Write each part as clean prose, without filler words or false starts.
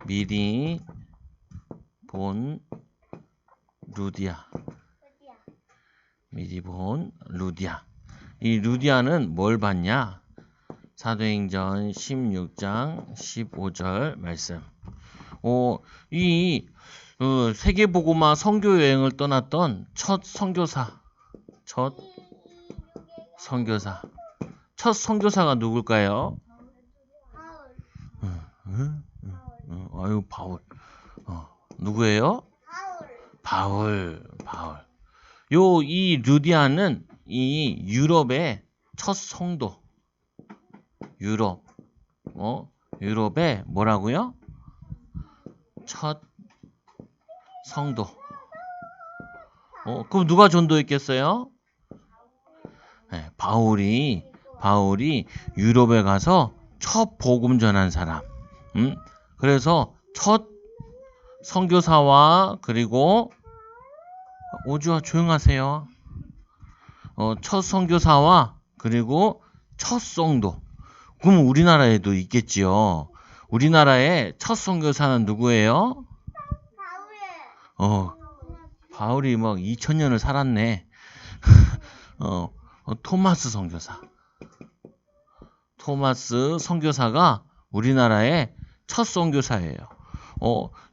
미리 본 루디아. 미리 본 루디아. 이 루디아는 뭘 봤냐? 사도행전 16장 15절 말씀. 이 세계복음화 선교 여행을 떠났던 첫 선교사가 누굴까요? 아유, 바울. 누구예요? 바울. 이 루디아는 이 유럽의 첫 성도. 유럽의 뭐라고요? 첫 성도. 그럼 누가 전도했겠어요? 네, 바울이 유럽에 가서 첫 복음 전한 사람. 그래서 첫 선교사와 그리고 오주아 조용하세요. 첫 선교사와 그리고 첫 성도. 그럼 우리나라에도 있겠지요. 우리나라의 첫 선교사는 누구예요? 바울이 막 2000년을 살았네. 토마스 선교사. 토마스 선교사가 우리나라의 첫 선교사예요.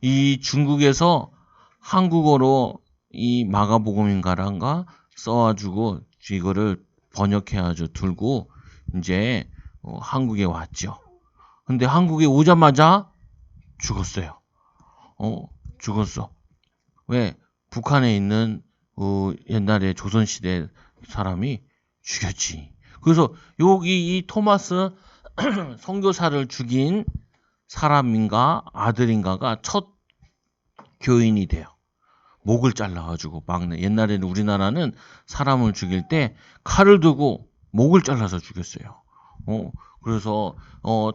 이 중국에서 한국어로 이 마가복음인가란가 써가지고 이거를 번역해가지고 들고 이제 한국에 왔죠. 근데 한국에 오자마자 죽었어요. 죽었어. 왜? 북한에 있는 옛날에 조선시대 사람이 죽였지. 그래서 여기 이 토마스 선교사를 죽인 사람인가 아들인가가 첫 교인이 돼요. 목을 잘라가지고 막내. 옛날에는 우리나라는 사람을 죽일 때 칼을 두고 목을 잘라서 죽였어요. 그래서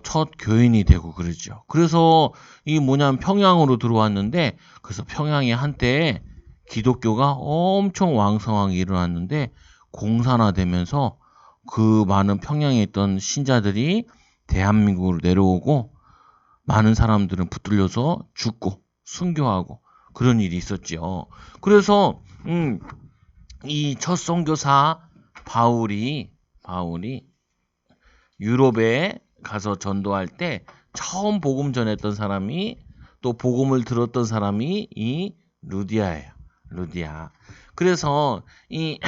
첫 교인이 되고 그러죠. 그래서 이 뭐냐면 평양으로 들어왔는데, 그래서 평양에 한때 기독교가 엄청 왕성하게 일어났는데 공산화되면서 그 많은 평양에 있던 신자들이 대한민국으로 내려오고 많은 사람들은 붙들려서 죽고 순교하고 그런 일이 있었죠. 그래서 이 첫 선교사 바울이 유럽에 가서 전도할 때 처음 복음 전했던 사람이, 또 복음을 들었던 사람이 이 루디아예요. 루디아. 그래서 이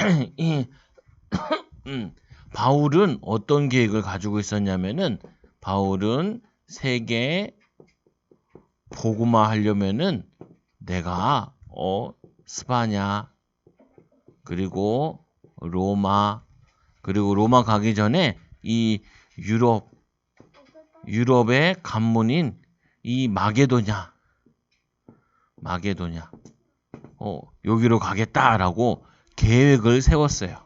바울은 어떤 계획을 가지고 있었냐면은, 바울은 세계 복음화 하려면은 내가 스파냐 그리고 로마, 그리고 로마 가기 전에 이 유럽의 관문인 이 마게도냐 여기로 가겠다라고 계획을 세웠어요.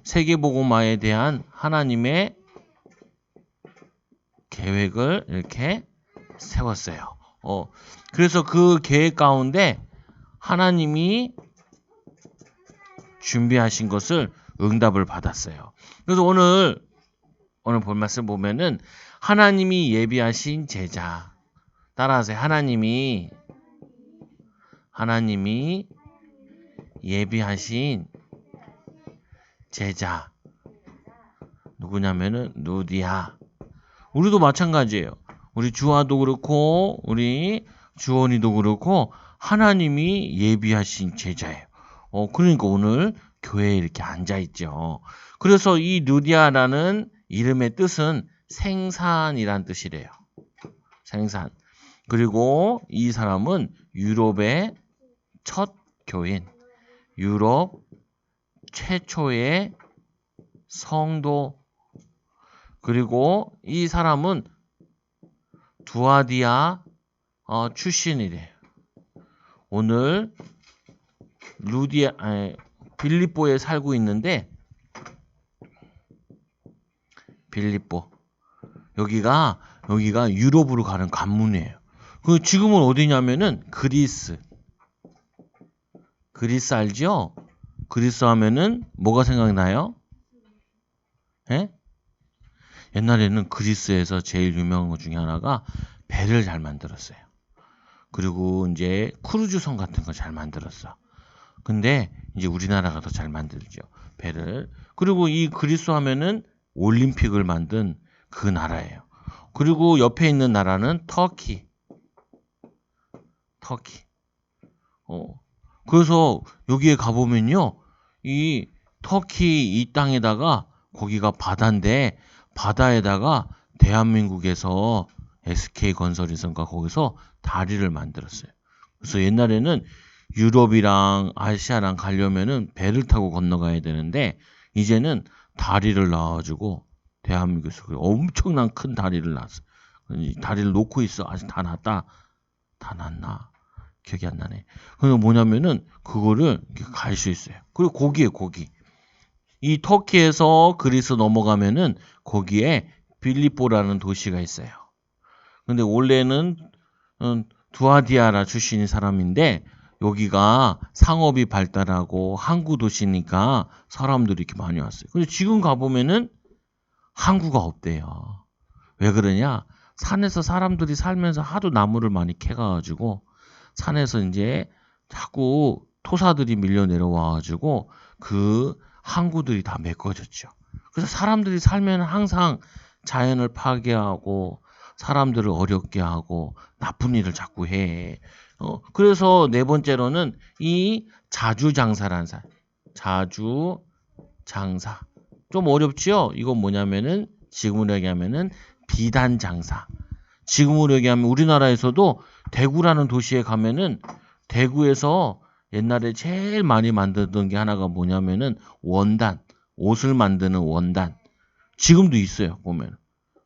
세계복음화에 대한 하나님의 계획을 이렇게 세웠어요. 그래서 그 계획 가운데 하나님이 준비하신 것을 응답을 받았어요. 그래서 오늘 본 말씀 보면은 하나님이 예비하신 제자. 따라하세요. 하나님이 예비하신 제자. 누구냐면은 루디아. 우리도 마찬가지예요. 우리 주아도 그렇고 우리 주원이도 그렇고 하나님이 예비하신 제자예요. 그러니까 오늘 교회에 이렇게 앉아있죠. 그래서 이 루디아라는 이름의 뜻은 생산이란 뜻이래요. 생산. 그리고 이 사람은 유럽의 첫 교인, 유럽 최초의 성도. 그리고 이 사람은 두아디아 출신이래요. 오늘 빌립보에 살고 있는데, 빌립보 여기가 유럽으로 가는 관문이에요. 그 지금은 어디냐면은 그리스 알죠? 그리스 하면은 뭐가 생각나요? 예? 옛날에는 그리스에서 제일 유명한 것 중에 하나가 배를 잘 만들었어요. 그리고 이제 크루즈선 같은 거 잘 만들었어. 근데 이제 우리나라가 더 잘 만들죠. 배를. 그리고 이 그리스 하면은 올림픽을 만든 그 나라예요. 그리고 옆에 있는 나라는 터키. 그래서 여기에 가보면요. 이 터키 이 땅에다가 거기가 바다인데 바다에다가 대한민국에서 SK건설에서인가 거기서 다리를 만들었어요. 그래서 옛날에는 유럽이랑 아시아랑 가려면은 배를 타고 건너가야 되는데 이제는 다리를 놔가지고 대한민국에서 엄청난 큰 다리를 놨어. 다리를 놓고 있어. 아직 다 놨다. 다 놨나? 기억이 안 나네. 그게 뭐냐면은 그거를 갈 수 있어요. 그리고 고기에 고기. 이 터키에서 그리스 넘어가면은 거기에 빌립보라는 도시가 있어요. 근데 원래는 두아디아라 출신인 사람인데 여기가 상업이 발달하고 항구 도시니까 사람들이 이렇게 많이 왔어요. 근데 지금 가보면은 항구가 없대요. 왜 그러냐? 산에서 사람들이 살면서 하도 나무를 많이 캐가지고 산에서 이제 자꾸 토사들이 밀려 내려와가지고 그 항구들이 다 메꿔졌죠. 그래서 사람들이 살면 항상 자연을 파괴하고 사람들을 어렵게 하고 나쁜 일을 자꾸 해. 그래서 네 번째로는 이 자주장사라는 사람. 자주장사. 좀 어렵죠? 이건 뭐냐면은 지금으로 얘기하면은 비단장사. 지금으로 얘기하면 우리나라에서도 대구라는 도시에 가면은 대구에서 옛날에 제일 많이 만들던 게 하나가 뭐냐면은 원단. 옷을 만드는 원단. 지금도 있어요. 보면.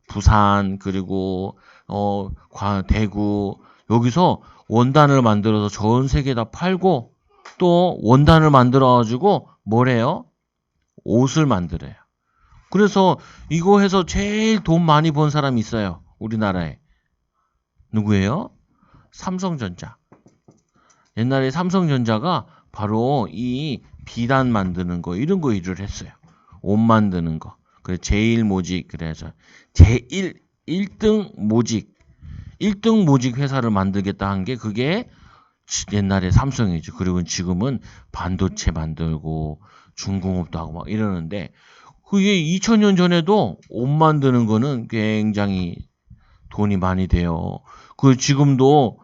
부산 그리고 대구 여기서 원단을 만들어서 전 세계에다 팔고 또 원단을 만들어 가지고 뭐래요? 옷을 만들어요. 그래서 이거 해서 제일 돈 많이 번 사람이 있어요. 우리나라에. 누구예요? 삼성전자. 옛날에 삼성전자가 바로 이 비단 만드는 거 이런 거 일을 했어요. 옷 만드는 거. 그래 제일 모직 그래서 제일 1등 모직 1등 모직 회사를 만들겠다 한 게 그게 옛날에 삼성이죠. 그리고 지금은 반도체 만들고 중공업도 하고 막 이러는데 그게 2000년 전에도 옷 만드는 거는 굉장히 돈이 많이 돼요. 그 지금도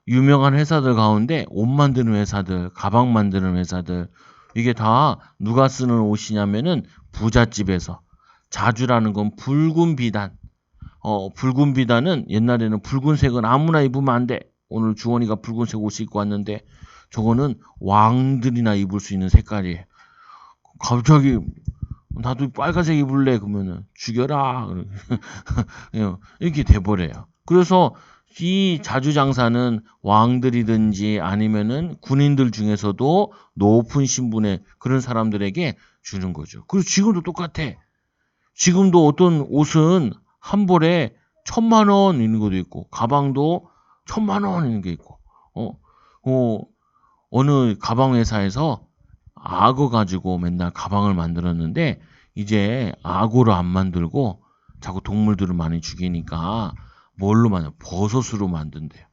유명한 회사들 가운데 옷 만드는 회사들, 가방 만드는 회사들 이게 다 누가 쓰는 옷이냐면은 부잣집에서 자주라는 건 붉은 비단. 붉은 비단은 옛날에는 붉은색은 아무나 입으면 안 돼. 오늘 주원이가 붉은색 옷을 입고 왔는데 저거는 왕들이나 입을 수 있는 색깔이에요. 갑자기 나도 빨간색 입을래 그러면은 죽여라 이렇게 돼버려요. 그래서 이 자주장사는 왕들이든지 아니면은 군인들 중에서도 높은 신분의 그런 사람들에게 주는 거죠. 그리고 지금도 똑같아. 지금도 어떤 옷은 한 벌에 1000만 원 있는 것도 있고 가방도 1000만 원 있는 게 있고 어느 가방 회사에서 악어 가지고 맨날 가방을 만들었는데 이제 악어로 안 만들고 자꾸 동물들을 많이 죽이니까 뭘로 만들어? 버섯으로 만든대요.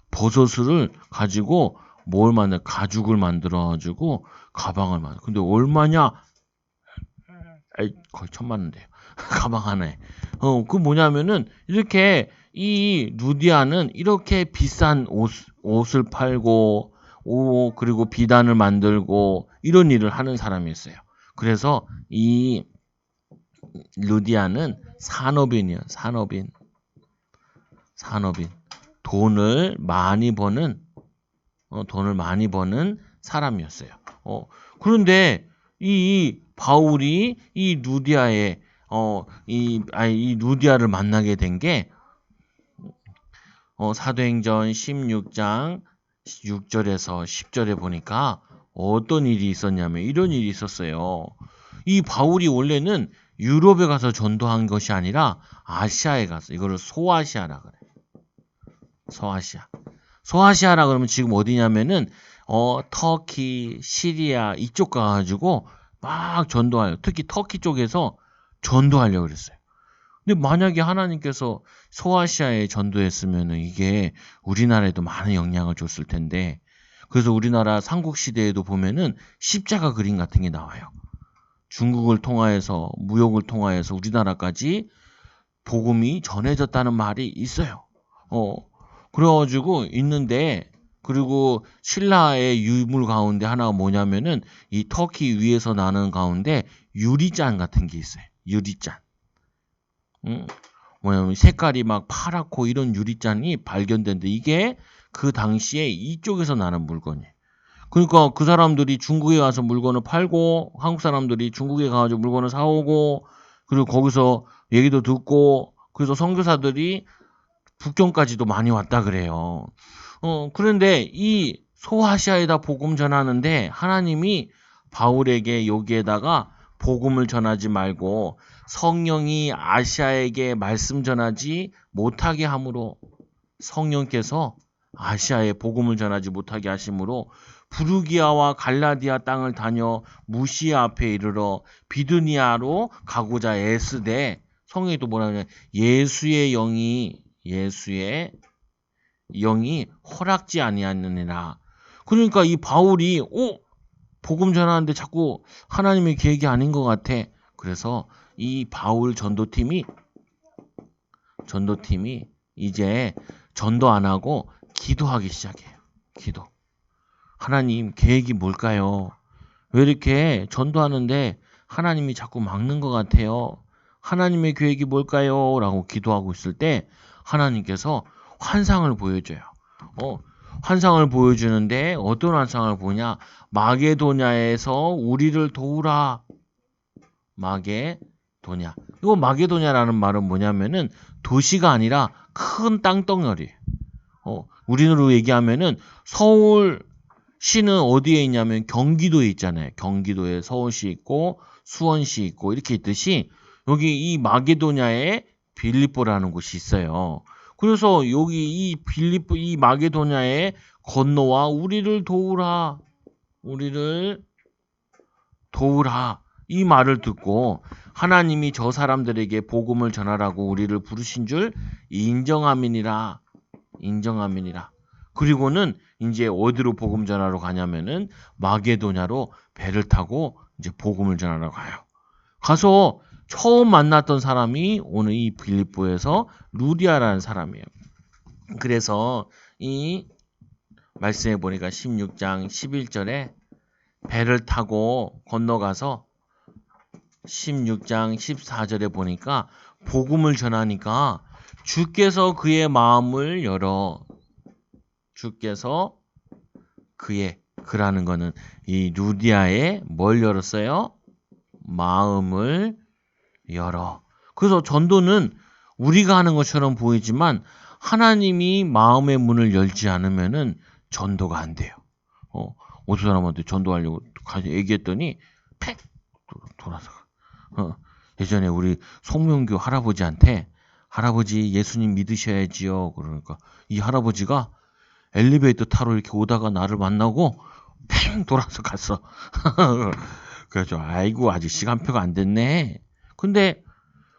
버섯을 가지고 뭘 만들어? 가죽을 만들어 가지고 가방을 만들어. 근데 얼마냐? 거의 1000만 원 돼요. 가방 하나에. 그 뭐냐면은 이렇게 이 루디아는 이렇게 비싼 옷을 팔고 그리고 비단을 만들고 이런 일을 하는 사람이었어요. 그래서 이 루디아는 산업인이에요. 산업인. 돈을 많이 버는 사람이었어요. 그런데 이 바울이 이 루디아의 이 루디아를 만나게 된 게 사도행전 16장 6절에서 10절에 보니까 어떤 일이 있었냐면 이런 일이 있었어요. 이 바울이 원래는 유럽에 가서 전도한 것이 아니라 아시아에 가서 이거를 소아시아라 그래. 소아시아라 그러면 지금 어디냐면은 터키, 시리아 이쪽 가가지고 막 전도하려. 특히 터키 쪽에서 전도하려고 그랬어요. 근데 만약에 하나님께서 소아시아에 전도했으면은 이게 우리나라에도 많은 영향을 줬을 텐데, 그래서 우리나라 삼국시대에도 보면은 십자가 그림 같은 게 나와요. 중국을 통하여서, 무역을 통하여서 우리나라까지 복음이 전해졌다는 말이 있어요. 그래가지고 있는데, 그리고 신라의 유물 가운데 하나가 뭐냐면은 이 터키 위에서 나는 가운데 유리잔 같은 게 있어요. 유리잔. 뭐냐면 색깔이 막 파랗고 이런 유리잔이 발견된데 이게 그 당시에 이쪽에서 나는 물건이에요. 그러니까 그 사람들이 중국에 가서 물건을 팔고 한국 사람들이 중국에 가가지고 물건을 사오고 그리고 거기서 얘기도 듣고 그래서 선교사들이 북경까지도 많이 왔다 그래요. 그런데 이 소아시아에다 복음 전하는데 하나님이 바울에게 여기에다가 복음을 전하지 말고 성령이 아시아에게 말씀 전하지 못하게 함으로 성령께서 아시아에 복음을 전하지 못하게 하심으로 부르기아와 갈라디아 땅을 다녀 무시아 앞에 이르러 비두니아로 가고자 애쓰되 성경이 또 뭐라 그러냐 예수의 영이 허락지 아니하느니라. 그러니까 이 바울이 복음 전하는데 자꾸 하나님의 계획이 아닌 것 같아. 그래서 이 바울 전도팀이 이제 전도 안 하고 기도하기 시작해요. 기도. 하나님 계획이 뭘까요? 왜 이렇게 전도하는데 하나님이 자꾸 막는 것 같아요? 하나님의 계획이 뭘까요? 라고 기도하고 있을 때 하나님께서 환상을 보여줘요. 환상을 보여주는데 어떤 환상을 보냐? 마게도냐에서 우리를 도우라. 마게도냐. 이거 마게도냐라는 말은 뭐냐면은 도시가 아니라 큰 땅덩어리. 우리로 얘기하면은 서울시는 어디에 있냐면 경기도에 있잖아요. 경기도에 서울시 있고 수원시 있고 이렇게 있듯이 여기 이 마게도냐에 빌립보라는 곳이 있어요. 그래서 여기 이 마게도냐에 건너와 우리를 도우라. 이 말을 듣고 하나님이 저 사람들에게 복음을 전하라고 우리를 부르신 줄 인정함이니라. 그리고는 이제 어디로 복음 전하러 가냐면은 마게도냐로 배를 타고 이제 복음을 전하러 가요. 가서 처음 만났던 사람이 오늘 이 빌립보에서 루디아라는 사람이에요. 그래서 이 말씀해 보니까 16장 11절에 배를 타고 건너가서 16장 14절에 보니까 복음을 전하니까 주께서 그의 마음을 열어 그라는 거는 이 루디아의 뭘 열었어요? 마음을 열어. 그래서 전도는 우리가 하는 것처럼 보이지만 하나님이 마음의 문을 열지 않으면은 전도가 안 돼요. 어떤 사람한테 전도하려고 얘기했더니 팩 돌아서 예전에 우리 송명교 할아버지한테 할아버지 예수님 믿으셔야지요. 그러니까 이 할아버지가 엘리베이터 타러 이렇게 오다가 나를 만나고 팽 돌아서 갔어. 그래서 아이고 아직 시간표가 안 됐네. 근데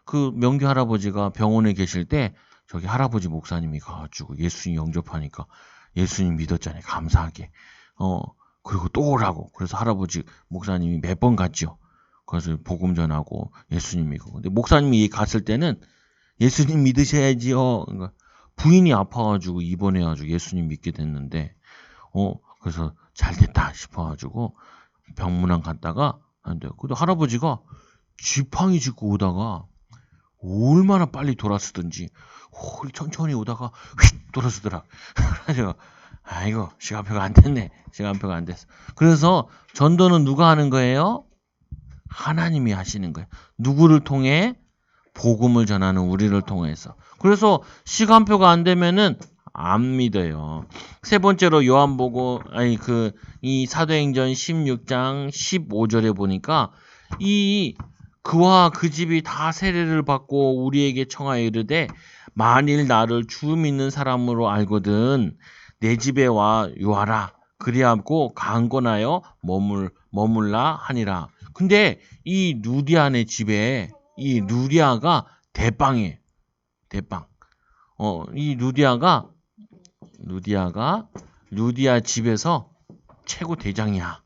그 명교 할아버지가 병원에 계실 때 저기 할아버지 목사님이 가가지고 예수님 영접하니까 예수님 믿었잖아요. 감사하게. 그리고 또 오라고. 그래서 할아버지 목사님이 몇 번 갔죠. 그래서 복음 전하고 예수님 믿고. 근데 목사님이 갔을 때는 예수님 믿으셔야지요. 그러니까 부인이 아파가지고 입원해가지고 예수님 믿게 됐는데, 그래서 잘 됐다 싶어가지고 병문안 갔다가 안 돼요. 근데 할아버지가 지팡이 짚고 오다가 얼마나 빨리 돌아서든지 천천히 오다가 휙 돌아서더라. 그래서 아이고 시간표가 안 됐네. 시간표가 안 됐어. 그래서 전도는 누가 하는 거예요? 하나님이 하시는 거예요. 누구를 통해? 복음을 전하는 우리를 통해서. 그래서 시간표가 안 되면은 안 믿어요. 세 번째로 요한복음 이 사도행전 16장 15절에 보니까 그와 그 집이 다 세례를 받고 우리에게 청하여 이르되 만일 나를 주 믿는 사람으로 알거든 내 집에 와 요하라. 그리하고 강권하여 머물라 하니라. 근데 이 루디아네 집에 이 루디아가 대빵이에요. 대빵. 이 루디아가 루디아 집에서 최고 대장이야.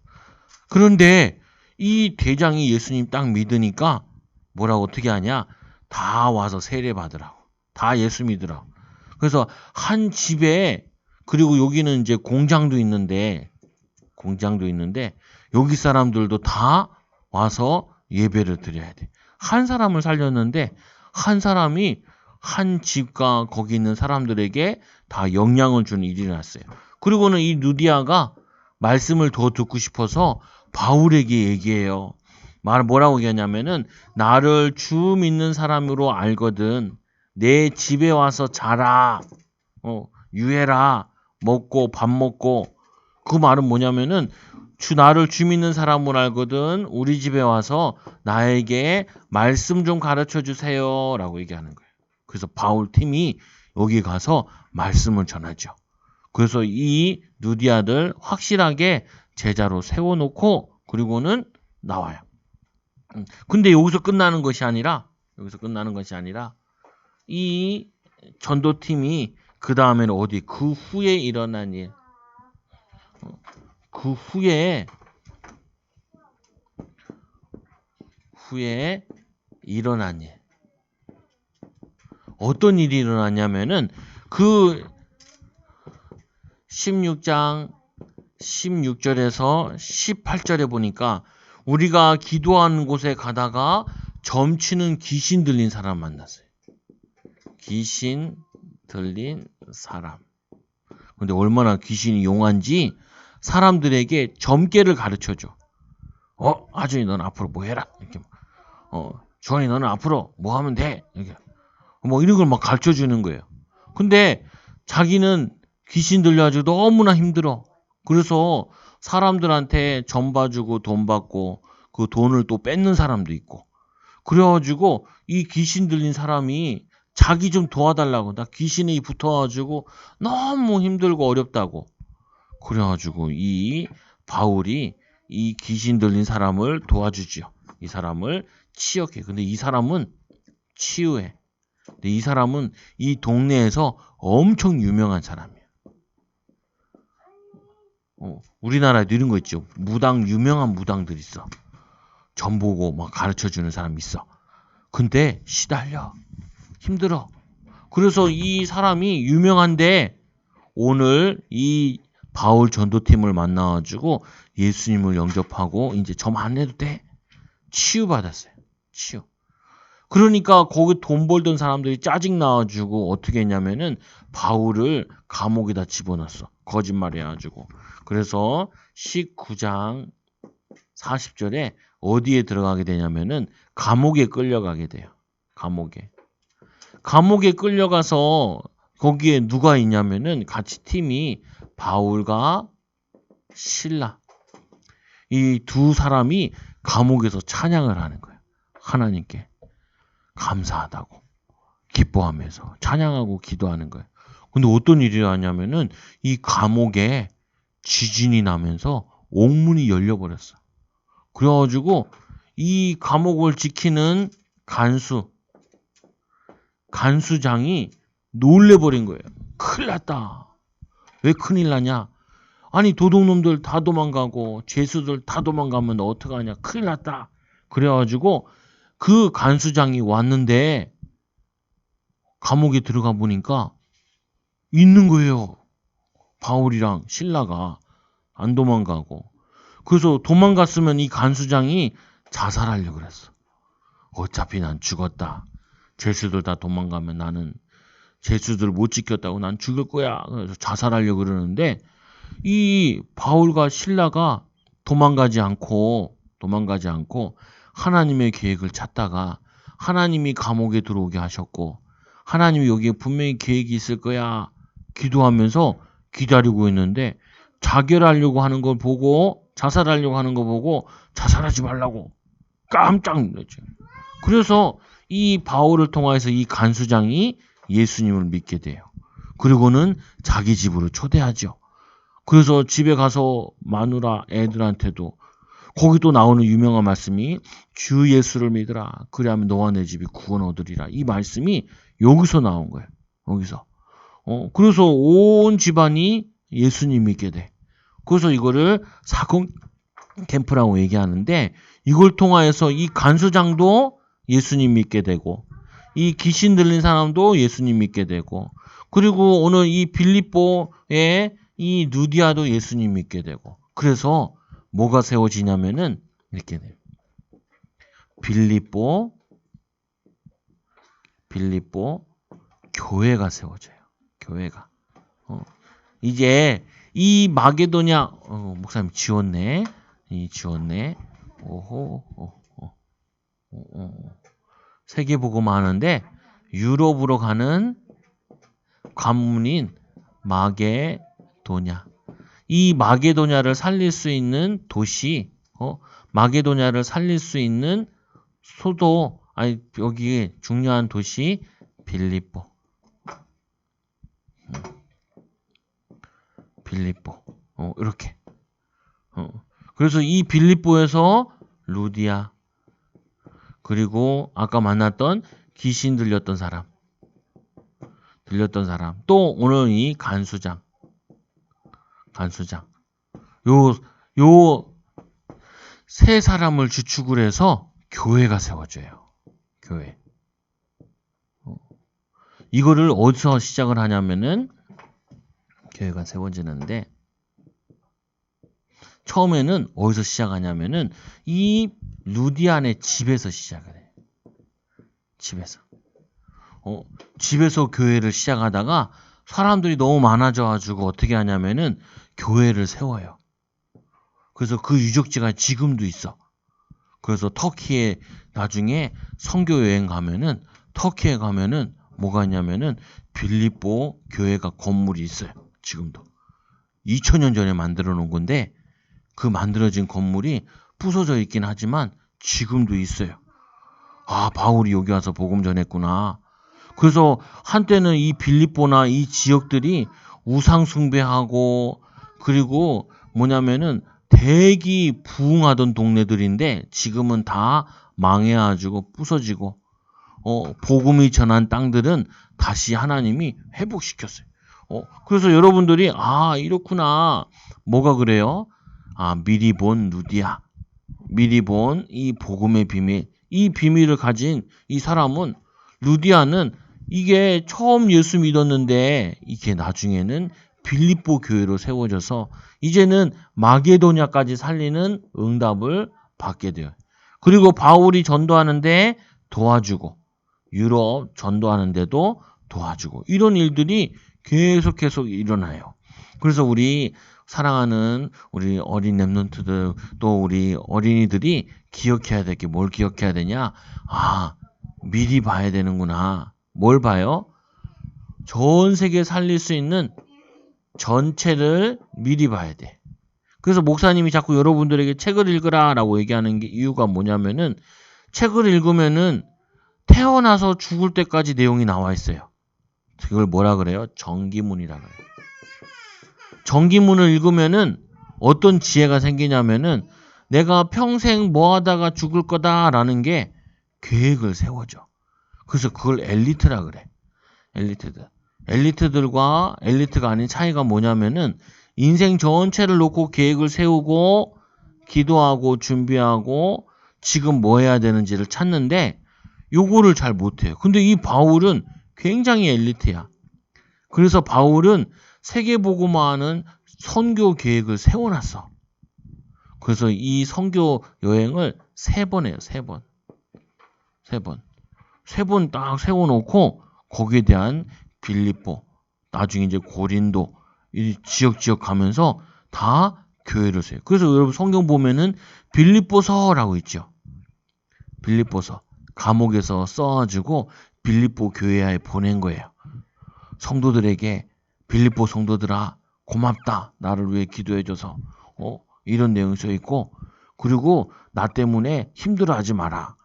그런데 이 대장이 예수님 딱 믿으니까 뭐라고 어떻게 하냐? 다 와서 세례 받으라고. 다 예수 믿으라고. 그래서 한 집에, 그리고 여기는 이제 공장도 있는데 여기 사람들도 다 와서 예배를 드려야 돼. 한 사람을 살렸는데 한 사람이 한 집과 거기 있는 사람들에게 다 영향을 주는 일이 일어났어요. 그리고는 이 루디아가 말씀을 더 듣고 싶어서 바울에게 얘기해요. 뭐라고 얘기하냐면은 나를 주 믿는 사람으로 알거든. 내 집에 와서 자라. 유해라. 먹고 밥 먹고. 그 말은 뭐냐면은 나를 주 믿는 사람으로 알거든. 우리 집에 와서 나에게 말씀 좀 가르쳐 주세요. 라고 얘기하는 거예요. 그래서 바울 팀이 여기 가서 말씀을 전하죠. 그래서 이 루디아들 확실하게 제자로 세워놓고 그리고는 나와요. 근데 여기서 끝나는 것이 아니라 이 전도팀이 그 다음에는 어디 그 후에 일어난 일, 그 후에 일어난 일, 어떤 일이 일어났냐면은 그 16장 16절에서 18절에 보니까 우리가 기도하는 곳에 가다가 점치는 귀신 들린 사람 만났어요. 귀신 들린 사람. 근데 얼마나 귀신이 용한지 사람들에게 점괘를 가르쳐줘. 하준이 넌 앞으로 뭐 해라. 이렇게. 주원이 너는 앞으로 뭐 하면 돼. 이렇게. 뭐 이런 걸 막 가르쳐 주는 거예요. 근데 자기는 귀신 들려가지고 너무나 힘들어. 그래서 사람들한테 점 봐주고 돈 받고 그 돈을 또 뺏는 사람도 있고. 그래가지고 이 귀신 들린 사람이 자기 좀 도와달라고. 나 귀신이 붙어가지고 너무 힘들고 어렵다고. 그래가지고 이 바울이 이 귀신 들린 사람을 도와주지요. 이 사람을 치유해. 근데 이 사람은 치유해. 근데 이 사람은 이 동네에서 엄청 유명한 사람이에요. 우리나라에도 이런 거 있죠. 유명한 무당들 있어. 점 보고 막 가르쳐주는 사람 있어. 근데 시달려. 힘들어. 그래서 이 사람이 유명한데 오늘 이 바울 전도팀을 만나가지고 예수님을 영접하고 이제 점 안 해도 돼. 치유받았어요. 치유. 그러니까 거기 돈 벌던 사람들이 짜증 나가지고 어떻게 했냐면은 바울을 감옥에다 집어넣었어. 거짓말 해가지고. 그래서 19장 40절에 어디에 들어가게 되냐면은 감옥에 끌려가게 돼요. 감옥에 끌려가서 거기에 누가 있냐면은 같이 팀이 바울과 실라. 이 두 사람이 감옥에서 찬양을 하는 거예요. 하나님께. 감사하다고. 기뻐하면서 찬양하고 기도하는 거예요. 근데 어떤 일이 나냐면은 이 감옥에 지진이 나면서 옥문이 열려버렸어. 그래가지고 이 감옥을 지키는 간수장이 놀래버린 거예요. 큰일 났다. 왜 큰일 나냐? 아니 도둑놈들 다 도망가고 죄수들 다 도망가면 어떡하냐? 큰일 났다. 그래가지고 그 간수장이 왔는데 감옥에 들어가 보니까 있는 거예요. 바울이랑 실라가 안 도망가고. 그래서 도망갔으면 이 간수장이 자살하려고 그랬어. 어차피 난 죽었다. 죄수들 다 도망가면 나는 죄수들 못 지켰다고 난 죽을 거야. 그래서 자살하려고 그러는데 이 바울과 실라가 도망가지 않고 하나님의 계획을 찾다가 하나님이 감옥에 들어오게 하셨고 하나님이 여기에 분명히 계획이 있을 거야 기도하면서 기다리고 있는데 자살하려고 하는 거 보고 자살하지 말라고 깜짝 놀랐죠. 그래서 이 바울을 통해서 이 간수장이 예수님을 믿게 돼요. 그리고는 자기 집으로 초대하죠. 그래서 집에 가서 마누라 애들한테도 거기 또 나오는 유명한 말씀이 주 예수를 믿으라. 그리하면 너와 내 집이 구원 얻으리라. 이 말씀이 여기서 나온 거예요. 여기서. 그래서 온 집안이 예수님 믿게 돼. 그래서 이거를 사건 캠프라고 얘기하는데 이걸 통하여서 이 간수장도 예수님 믿게 되고 이 귀신 들린 사람도 예수님 믿게 되고 그리고 오늘 이 빌립보의 이 누디아도 예수님 믿게 되고 그래서 뭐가 세워지냐면은 이렇게 돼요. 빌립보 교회가 세워져요. 교회가. 이제 이 마게도냐 목사님 지웠네. 지웠네. 세계복음 하는데 유럽으로 가는 관문인 마게도냐. 이 마게도냐를 살릴 수 있는 도시, 마게도냐를 살릴 수 있는 소도, 아니 여기 중요한 도시 빌립보. 이렇게. 그래서 이 빌립보에서 루디아 그리고 아까 만났던 귀신 들렸던 사람 또 오늘 이 간수장 요 세 사람을 주축을 해서 교회가 세워져요. 교회. 이거를 어디서 시작을 하냐면은 교회가 세워지는데 처음에는 어디서 시작하냐면은 이 루디안의 집에서 시작을 해요. 집에서 교회를 시작하다가 사람들이 너무 많아져가지고 어떻게 하냐면은 교회를 세워요. 그래서 그 유적지가 지금도 있어. 그래서 터키에 나중에 선교 여행 가면은 터키에 가면은 뭐가 있냐면은 빌립보 교회가 건물이 있어요. 지금도 2000년 전에 만들어 놓은 건데 그 만들어진 건물이 부서져 있긴 하지만 지금도 있어요. 아, 바울이 여기 와서 복음 전했구나. 그래서 한때는 이 빌립보나 이 지역들이 우상 숭배하고 그리고 뭐냐면은 대기 부흥하던 동네들인데 지금은 다 망해가지고 부서지고 복음이 전한 땅들은 다시 하나님이 회복시켰어요. 그래서 여러분들이 이렇구나. 뭐가 그래요? 미리 본 루디아. 미리 본 이 복음의 비밀. 이 비밀을 가진 이 사람은 루디아는 이게 처음 예수 믿었는데 이게 나중에는 빌립보 교회로 세워져서 이제는 마게도냐까지 살리는 응답을 받게 돼요. 그리고 바울이 전도하는데 도와주고 유럽 전도하는데도 도와주고 이런 일들이 계속 일어나요. 그래서 우리 사랑하는 우리 어린 렘넌트들 또 우리 어린이들이 기억해야 될 게 뭘 기억해야 되냐? 미리 봐야 되는구나. 뭘 봐요? 전 세계 살릴 수 있는 전체를 미리 봐야 돼. 그래서 목사님이 자꾸 여러분들에게 책을 읽으라라고 얘기하는 게 이유가 뭐냐면은 책을 읽으면은 태어나서 죽을 때까지 내용이 나와 있어요. 그걸 뭐라 그래요? 정기문이라 그래요. 정기문을 읽으면은 어떤 지혜가 생기냐면은 내가 평생 뭐 하다가 죽을 거다라는 게 계획을 세워줘. 그래서 그걸 엘리트라 그래. 엘리트들. 엘리트들과 엘리트가 아닌 차이가 뭐냐면은 인생 전체를 놓고 계획을 세우고 기도하고 준비하고 지금 뭐 해야 되는지를 찾는데 요거를 잘 못해요. 근데 이 바울은 굉장히 엘리트야. 그래서 바울은 세계복음화하는 선교 계획을 세워놨어. 그래서 이 선교 여행을 3번 해요. 3번. 3번 딱 세워놓고 거기에 대한 빌립보, 나중에 이제 고린도 이 지역 가면서 다 교회를 세요. 그래서 여러분 성경 보면은 빌립보서라고 있죠. 빌립보서 감옥에서 써가지고 빌립보 교회에 보낸 거예요. 성도들에게 빌립보 성도들아 고맙다. 나를 위해 기도해줘서 이런 내용이 써 있고 그리고 나 때문에 힘들어하지 마라.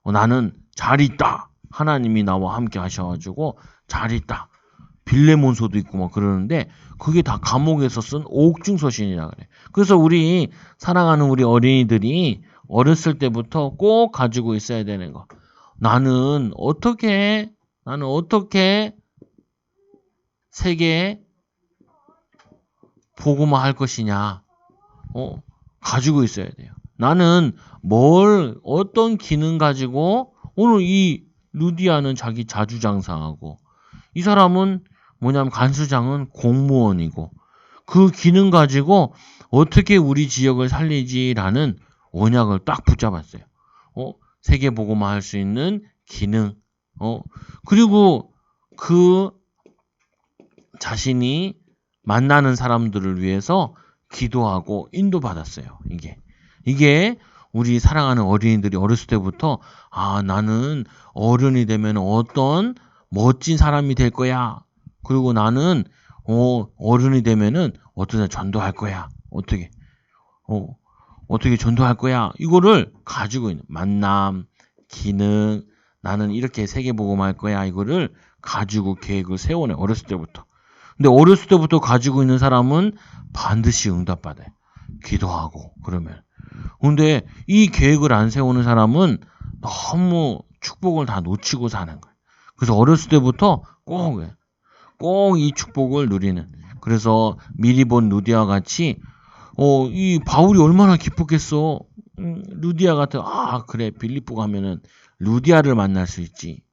나는 잘 있다. 하나님이 나와 함께 하셔가지고 잘 있다. 빌레몬서도 있고 막 그러는데 그게 다 감옥에서 쓴 옥중서신이라 그래. 그래서 우리 사랑하는 우리 어린이들이 어렸을 때부터 꼭 가지고 있어야 되는 거. 나는 어떻게 세계 복음화 할 것이냐. 가지고 있어야 돼요. 나는 어떤 기능 가지고 오늘 이 루디아는 자기 자주장사하고 이 사람은 뭐냐면 간수장은 공무원이고 그 기능 가지고 어떻게 우리 지역을 살리지라는 언약을 딱 붙잡았어요. 세계복음화 할 수 있는 기능. 그리고 그 자신이 만나는 사람들을 위해서 기도하고 인도받았어요. 이게 우리 사랑하는 어린이들이 어렸을 때부터 나는 어른이 되면 어떤 멋진 사람이 될 거야. 그리고 나는 어른이 되면은 어떤 전도할 거야. 어떻게 전도할 거야. 이거를 가지고 있는 만남, 기능, 나는 이렇게 세계복음할 거야. 이거를 가지고 계획을 세우네. 어렸을 때부터. 근데 어렸을 때부터 가지고 있는 사람은 반드시 응답받아요. 기도하고 그러면. 근데 이 계획을 안 세우는 사람은 너무 축복을 다 놓치고 사는 거예요. 그래서 어렸을 때부터 꼭 이 축복을 누리는. 그래서 미리 본 루디아 같이 이 바울이 얼마나 기뻤겠어. 루디아 같은 그래 빌립보 가면은 루디아를 만날 수 있지.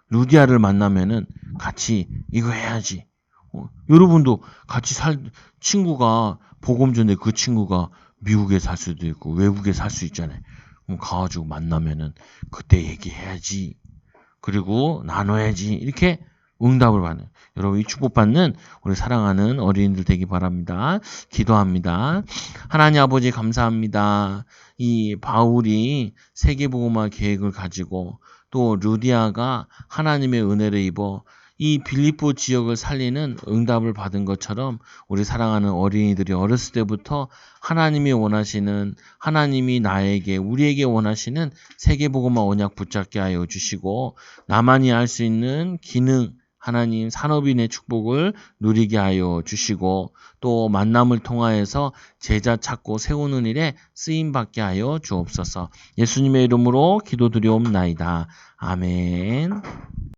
루디아를 만나면은 같이 이거 해야지. 여러분도 같이 친구가 복음 전에 그 친구가 미국에 살 수도 있고 외국에 살 수 있잖아요. 그럼 가가지고 만나면은 그때 얘기해야지. 그리고 나눠야지. 이렇게 응답을 받는. 여러분 이 축복받는 우리 사랑하는 어린이들 되기 바랍니다. 기도합니다. 하나님 아버지 감사합니다. 이 바울이 세계복음화 계획을 가지고 또 루디아가 하나님의 은혜를 입어 이 빌립보 지역을 살리는 응답을 받은 것처럼 우리 사랑하는 어린이들이 어렸을 때부터 하나님이 원하시는 하나님이 우리에게 원하시는 세계복음화 언약 붙잡게 하여 주시고 나만이 할 수 있는 기능 하나님 산업인의 축복을 누리게 하여 주시고 또 만남을 통하여서 제자 찾고 세우는 일에 쓰임받게 하여 주옵소서. 예수님의 이름으로 기도드리옵나이다. 아멘.